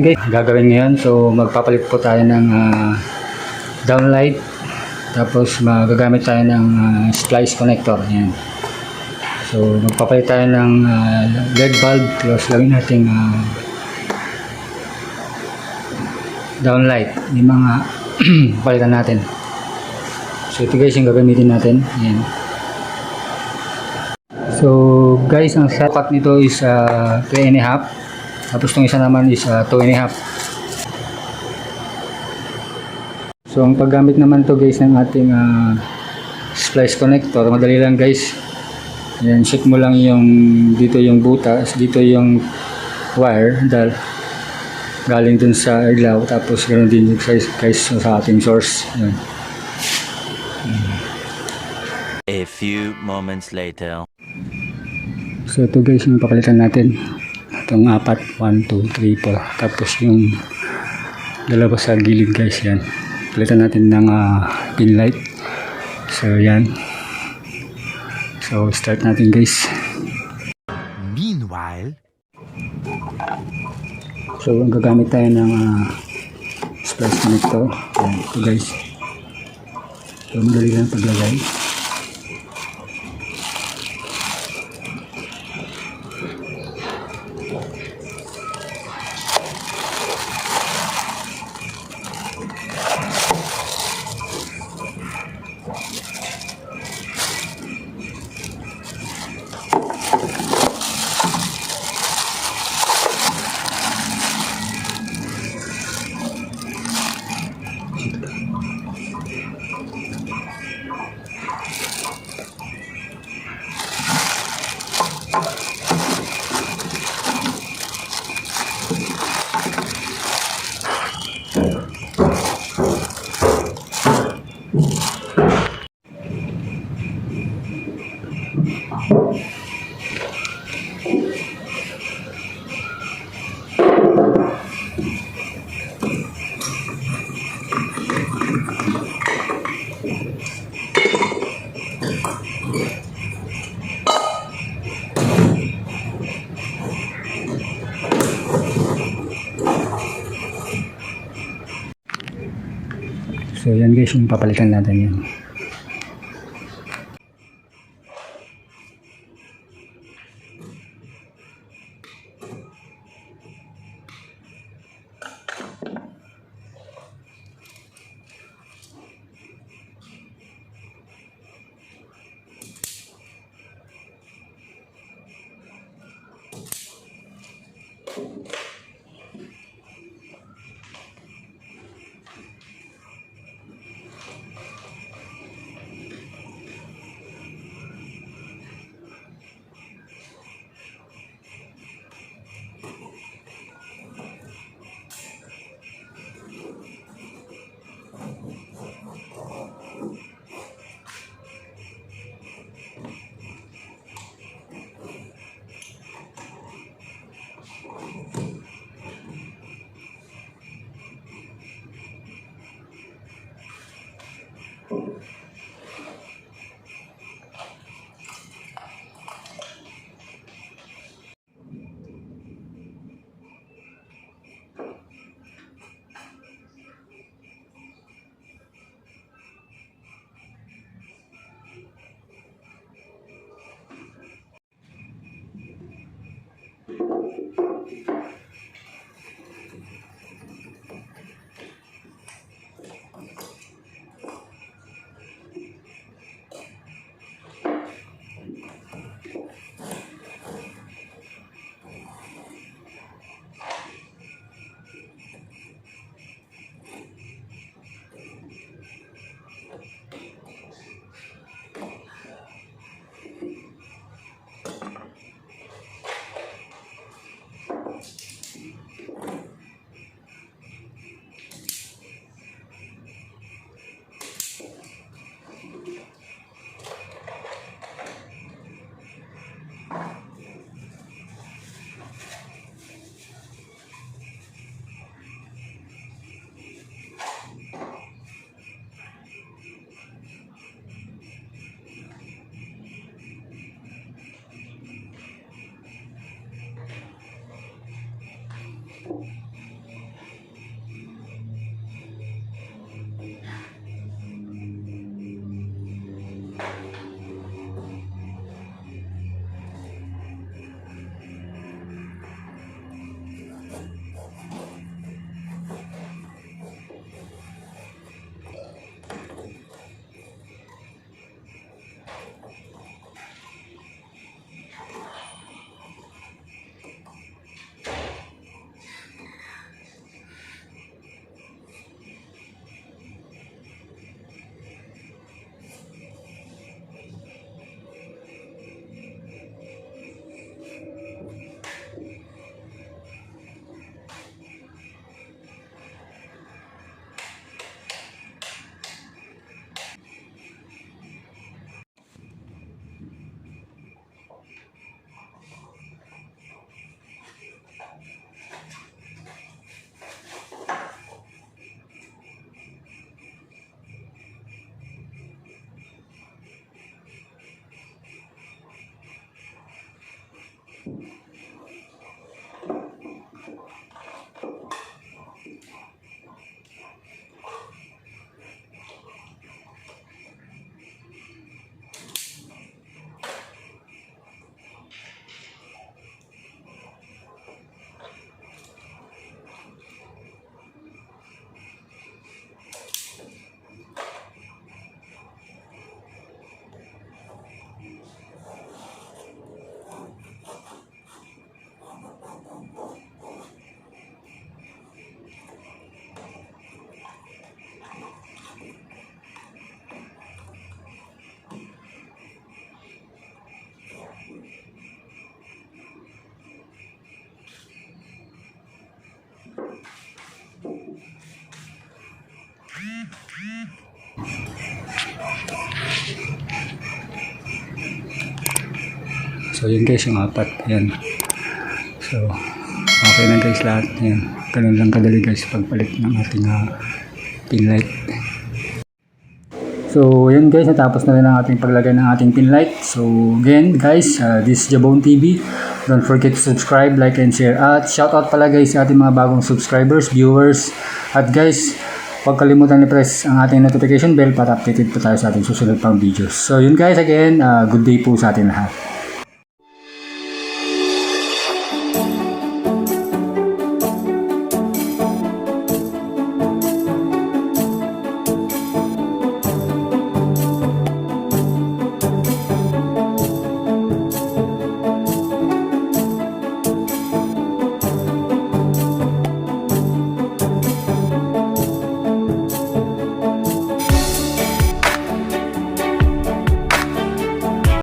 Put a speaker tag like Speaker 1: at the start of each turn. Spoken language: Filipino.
Speaker 1: guys, gagawin ngayon. So magpapalit po tayo ng downlight. Tapos magagamit tayo ng splice connector. Ayan. So magpapalit tayo ng LED bulb. Tapos lagyan natin downlight. Yung mga palitan natin. So ito guys yung gagamitin natin. Ayan. So guys, ang sapat nito is 3.5. Tapos itong isa naman is 2.5. So ang paggamit naman to guys ng ating splice connector, madali lang guys. Ayan, shoot mo lang yung dito yung butas, dito yung wire galing dun sa ilaw, tapos ganoon din yung size guys sa ating source. Ayan.
Speaker 2: A few moments later.
Speaker 1: So ito guys yung papalitan natin. Itong 4, 1, 2, 3, 4. Tapos yung dalawa sa gilid guys, yan. Palitan natin ng pin light. So yan. So start natin guys.
Speaker 2: Meanwhile,
Speaker 1: so gagamit tayo ng splice connector. Yan, ito guys. So madali lang paglagay. So yan guys yung papalitan natin yan. So yun guys, yung apat. Yan. So okay na guys lahat. Yan. Ganun lang kadali guys pagpalit ng ating pin light. So yun guys, natapos na rin ang ating paglagay ng ating pin light. So again guys, this is Jawbone TV. Don't forget to subscribe, like and share. At shoutout pala guys sa ating mga bagong subscribers, viewers. At guys, huwag kalimutan i-press ang ating notification bell para updated po tayo sa ating susunod pang videos. So yun guys, again, good day po sa ating lahat.